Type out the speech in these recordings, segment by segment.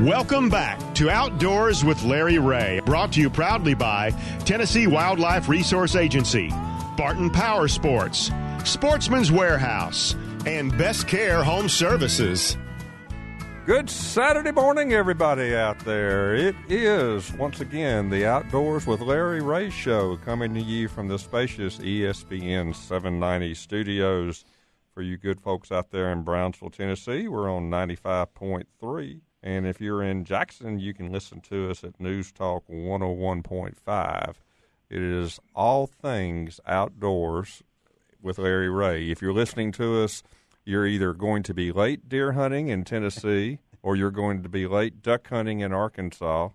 Welcome back to Outdoors with Larry Ray, brought to you proudly by Tennessee Wildlife Resource Agency, Barton Power Sports, Sportsman's Warehouse, and Best Care Home Services. Good Saturday morning, everybody out there. It is, once again, the Outdoors with Larry Ray show, coming to you from the spacious ESPN 790 studios. For you good folks out there in Brownsville, Tennessee, we're on 95.3. And if you're in Jackson, you can listen to us at News Talk 101.5. It is all things outdoors with Larry Ray. If you're listening to us, you're either going to be late deer hunting in Tennessee or you're going to be late duck hunting in Arkansas.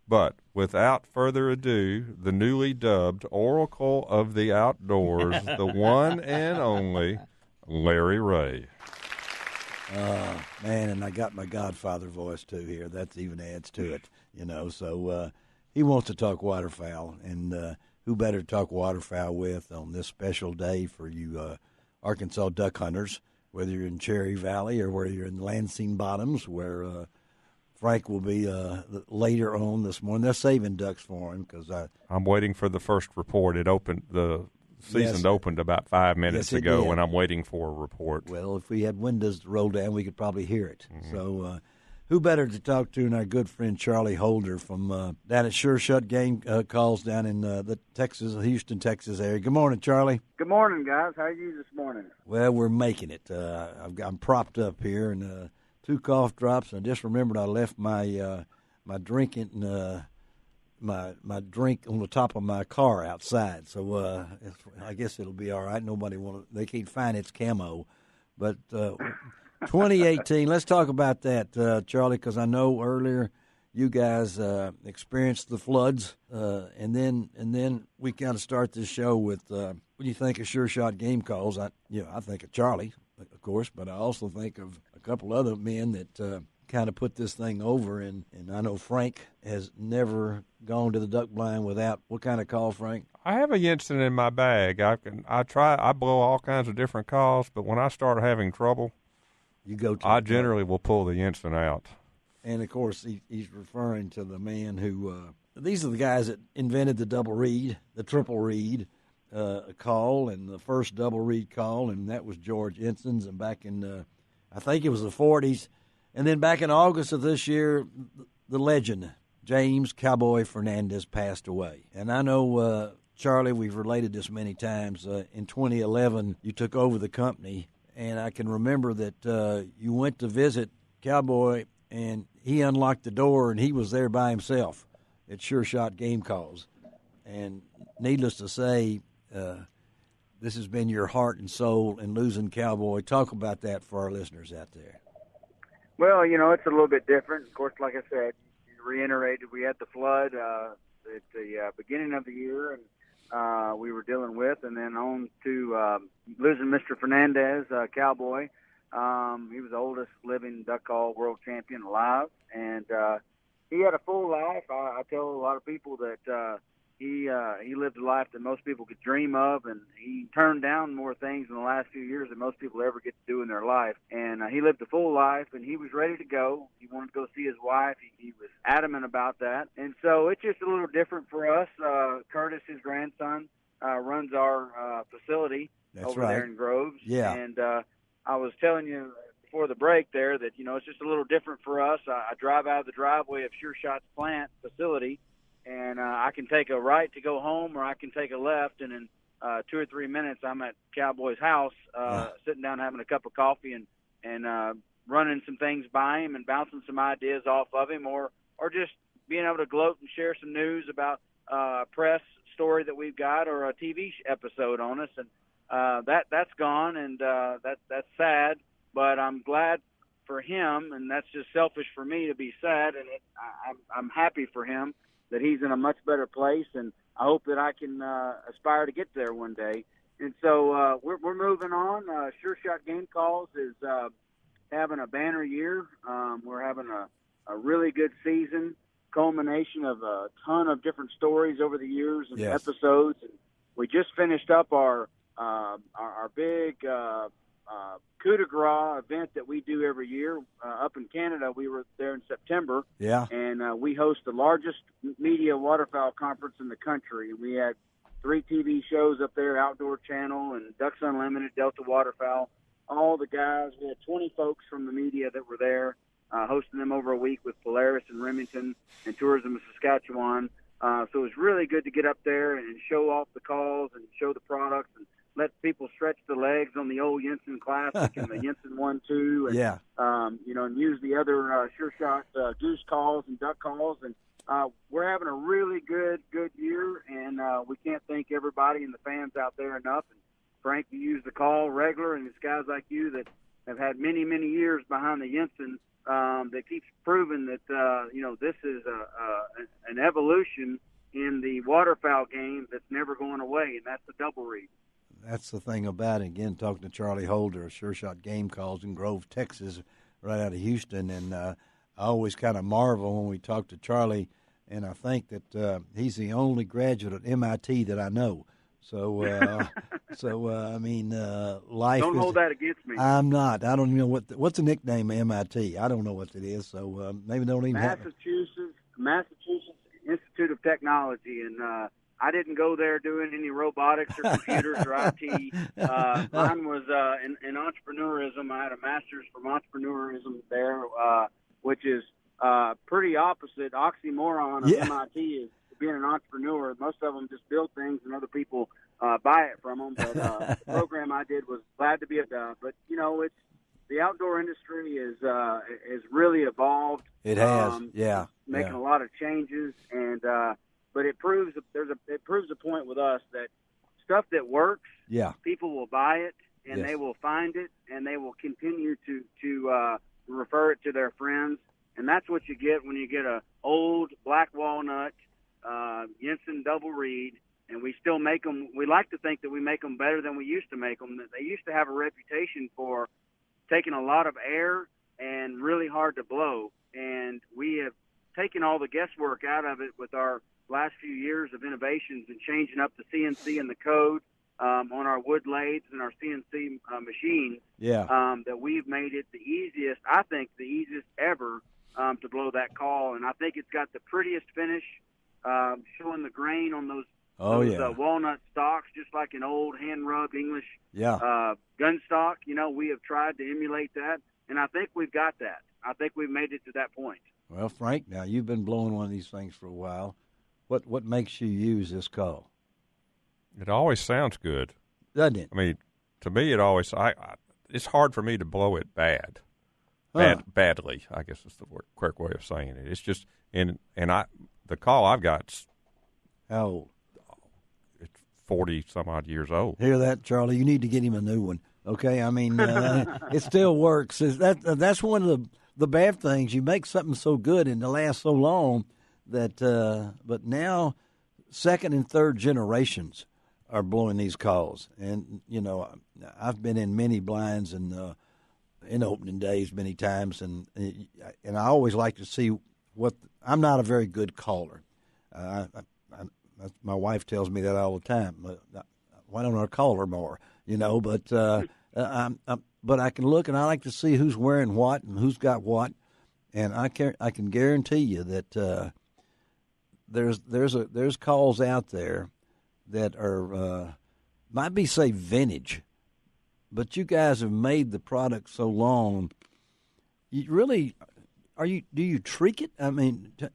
But without further ado, the newly dubbed Oracle of the Outdoors, the one and only Larry Ray. Man, and I got my Godfather voice, too, here. That even adds to it, you know. So he wants to talk waterfowl, and who better to talk waterfowl with on this special day for you Arkansas duck hunters, whether you're in Cherry Valley or whether you're in Lansing Bottoms, where Frank will be later on this morning. They're saving ducks for him because I'm waiting for the first report. It opened the season opened about 5 minutes ago, and I'm waiting for a report. Well, if we had windows to roll down, we could probably hear it. Mm-hmm. So who better to talk to than our good friend Charlie Holder from down at Sure Shot Game Calls down in the Houston, Texas area. Good morning, Charlie. Good morning, guys. How are you this morning? Well, we're making it. I'm propped up here, and 2 cough drops. And I just remembered I left my my drinking my drink on the top of my car outside. So I guess it'll be all right. They can't find its camo, but. 2018. Let's talk about that, Charlie, because I know earlier you guys experienced the floods, and then we kind of start this show with when you think of Sure Shot Game Calls. I think of Charlie, of course, but I also think of a couple other men that kind of put this thing over, and I know Frank has never gone to the duck blind without what kind of call, Frank? I have a Jensen in my bag. I blow all kinds of different calls, but when I start having trouble, I generally will pull the Jensen out. And, of course, he's referring to the man who these are the guys that invented the double reed, the triple reed call, and the first double reed call, and that was George Jensen's. And back in, I think it was the 40s. And then back in August of this year, the legend, James Cowboy Fernandez, passed away. And I know, Charlie, we've related this many times. In 2011, you took over the company. And I can remember that you went to visit Cowboy, and he unlocked the door, and he was there by himself at Sure Shot Game Calls. And needless to say, this has been your heart and soul in losing Cowboy. Talk about that for our listeners out there. Well, it's a little bit different. Of course, like I said, you reiterated we had the flood at the beginning of the year, and we were dealing with, and then on to losing Mr. Fernandez, Cowboy. He was the oldest living duck call world champion alive, and he had a full life. I tell a lot of people that he lived a life that most people could dream of, and he turned down more things in the last few years than most people ever get to do in their life. And he lived a full life, and he was ready to go. He wanted to go see his wife. He was adamant about that. And so it's just a little different for us. Curtis, his grandson, runs our facility there in Groves. Yeah. And I was telling you before the break there that, it's just a little different for us. I drive out of the driveway of Sure Shot's plant facility, and I can take a right to go home, or I can take a left, and in 2 or 3 minutes I'm at Cowboy's house, sitting down having a cup of coffee and running some things by him and bouncing some ideas off of him, or just being able to gloat and share some news about a press story that we've got or a TV episode on us. And that's gone, and that's sad, but I'm glad for him, and that's just selfish for me to be sad, and I'm happy for him that he's in a much better place, and I hope that I can aspire to get there one day. And so we're moving on. Sure Shot Game Calls is having a banner year. We're having a really good season, culmination of a ton of different stories over the years and episodes. And we just finished up our big coup de grace event that we do every year up in Canada. We were there in September, and we host the largest media waterfowl conference in the country. And we had 3 TV shows up there, Outdoor Channel and Ducks Unlimited, Delta Waterfowl, all the guys. We had 20 folks from the media that were there, hosting them over a week with Polaris and Remington and Tourism of Saskatchewan. So it was really good to get up there and show off the calls and show the products and let people stretch the legs on the old Jensen Classic and the Jensen 1-2, and and use the other Sure Shot goose calls and duck calls. And we're having a really good year, and we can't thank everybody and the fans out there enough. And Frank, you use the call regular, and it's guys like you that have had many years behind the Jensen that keeps proving that this is an evolution in the waterfowl game that's never going away, and that's the double reed. That's the thing about it. Again, talking to Charlie Holder of Sure Shot Game Calls in Grove, Texas, right out of Houston, and I always kind of marvel when we talk to Charlie, and I think that he's the only graduate at MIT that I know. So, life. Don't hold that against me. I'm not. I don't even know what's the nickname of MIT. I don't know what it is. So maybe don't even Massachusetts Institute of Technology, and I didn't go there doing any robotics or computers or IT. Mine was in entrepreneurism. I had a master's from entrepreneurism there, which is pretty opposite oxymoron of MIT is being an entrepreneur. Most of them just build things and other people buy it from them. But the program I did was glad to be at that. But it's the outdoor industry is really evolved. It has, making a lot of changes, and but it proves a point with us that stuff that works, people will buy it, and they will find it, and they will continue to refer it to their friends. And that's what you get when you get a old black walnut Jensen double reed, and we still make them. We like to think that we make them better than we used to make them. They used to have a reputation for taking a lot of air and really hard to blow, and we have taken all the guesswork out of it with our last few years of innovations and changing up the CNC and the code on our wood lathes and our CNC machines. That we've made it the easiest ever to blow that call, and I think it's got the prettiest finish, showing the grain on those walnut stalks, just like an old hand-rubbed English gun stock. We have tried to emulate that, and I think we've got that. I think we've made it to that point. Well, Frank, now you've been blowing one of these things for a while. What makes you use this call? It always sounds good, doesn't it? I mean, to me, it always. It's hard for me to blow it badly. I guess is the correct way of saying it. It's just the call I've got. How old? It's 40 some odd years old. Hear that, Charlie? You need to get him a new one. Okay, I mean, it still works. That's one of the bad things. You make something so good and it lasts so long that, but now second and third generations are blowing these calls. And, I've been in many blinds and in opening days many times, and I always like to see I'm not a very good caller. My wife tells me that all the time. Why don't I call her more? But but I can look and I like to see who's wearing what and who's got what, and I can guarantee you that there's calls out there that are might be say vintage, but you guys have made the product so long. You really do you tweak it? I mean, we've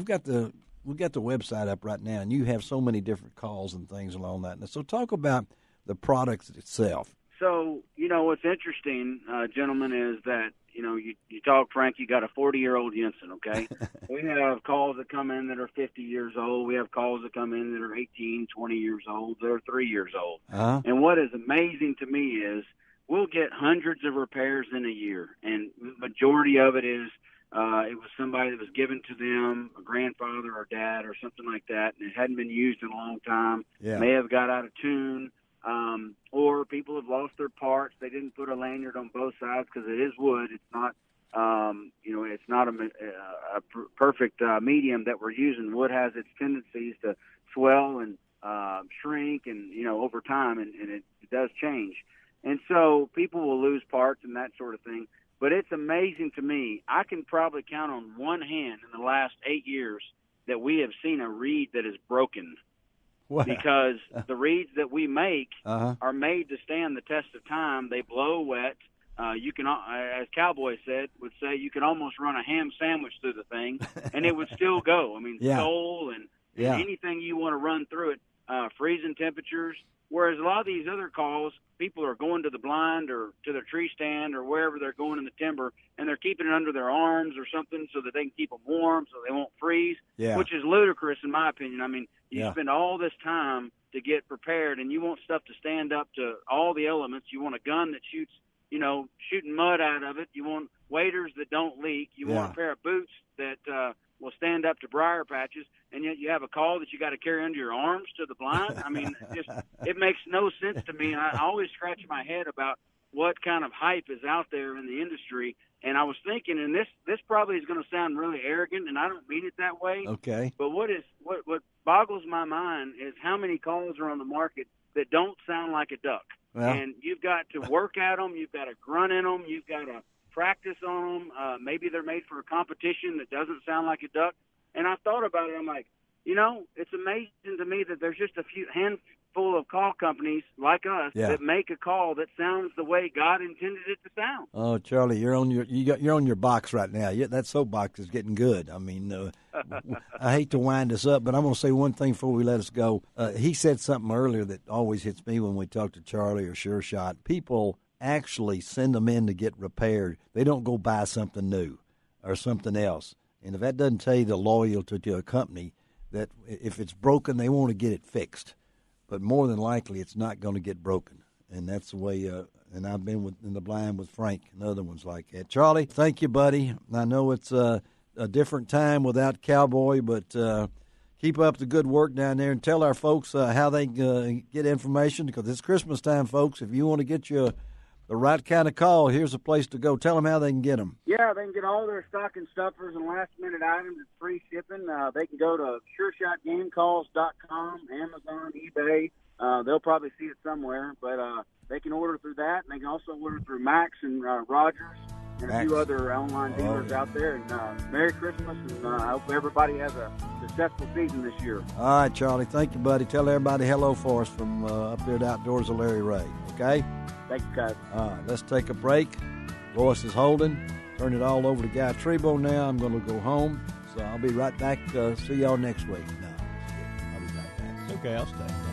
got the website up right now, and you have so many different calls and things along that. So talk about the product itself. So, what's interesting, gentlemen, is that, you talk, Frank, you got a 40-year-old Jensen, okay? We have calls that come in that are 50 years old. We have calls that come in that are 18, 20 years old. They're 3 years old. Uh-huh. And what is amazing to me is we'll get hundreds of repairs in a year, and majority of it is it was somebody that was given to them, a grandfather or dad or something like that, and it hadn't been used in a long time. May have got out of tune, or people have lost their parts. They didn't put a lanyard on both sides because it is wood. It's not, it's not a perfect medium that we're using. Wood has its tendencies to swell and shrink and, over time, and it does change. And so people will lose parts and that sort of thing. But it's amazing to me. I can probably count on one hand in the last 8 years that we have seen a reed that is broken. Wow. Because the reeds that we make are made to stand the test of time. They blow wet. You can, as Cowboy would say, you can almost run a ham sandwich through the thing, and it would still go. I mean, sole and anything you want to run through it, freezing temperatures. Whereas a lot of these other calls, people are going to the blind or to their tree stand or wherever they're going in the timber, and they're keeping it under their arms or something so that they can keep them warm so they won't freeze, which is ludicrous in my opinion. I mean, you spend all this time to get prepared, and you want stuff to stand up to all the elements. You want a gun that shoots, shooting mud out of it. You want waders that don't leak. You want a pair of boots that will stand up to briar patches, and yet you have a call that you got to carry under your arms to the blind. I mean, it makes no sense to me. I always scratch my head about what kind of hype is out there in the industry. And I was thinking, and this probably is going to sound really arrogant, and I don't mean it that way. Okay. But what boggles my mind is how many calls are on the market that don't sound like a duck. Well, and you've got to work at them. You've got to grunt in them. You've got to practice on them. Maybe they're made for a competition that doesn't sound like a duck. And I thought about it. I'm like, it's amazing to me that there's just a handful of call companies like us that make a call that sounds the way God intended it to sound. Oh, Charlie, you're on your box right now. That soapbox is getting good. I mean, I hate to wind us up, but I'm going to say one thing before we let us go. He said something earlier that always hits me when we talk to Charlie or Sure Shot. People actually send them in to get repaired. They don't go buy something new or something else. And if that doesn't tell you the loyalty to a company, that if it's broken, they want to get it fixed. But more than likely, it's not going to get broken. And that's the way, and I've been in the blind with Frank and other ones like that. Charlie, thank you, buddy. I know it's a different time without Cowboy, but keep up the good work down there and tell our folks how they get information, because it's Christmas time, folks. If you want to get the right kind of call, here's a place to go. Tell them how they can get them. Yeah, they can get all their stocking stuffers and last-minute items. It's free shipping. They can go to SureShotGameCalls.com, Amazon, eBay. They'll probably see it somewhere, but they can order through that, and they can also order through Max and Rogers and a few other online dealers out there. And Merry Christmas, and I hope everybody has a successful season this year. All right, Charlie. Thank you, buddy. Tell everybody hello for us from up there at Outdoors of Larry Ray, okay? Thank you, guys. All right, let's take a break. Lois is holding. Turn it all over to Guy Trebo now. I'm going to go home, so I'll be right back. See y'all next week. No, I'll be right back. Okay, I'll stay.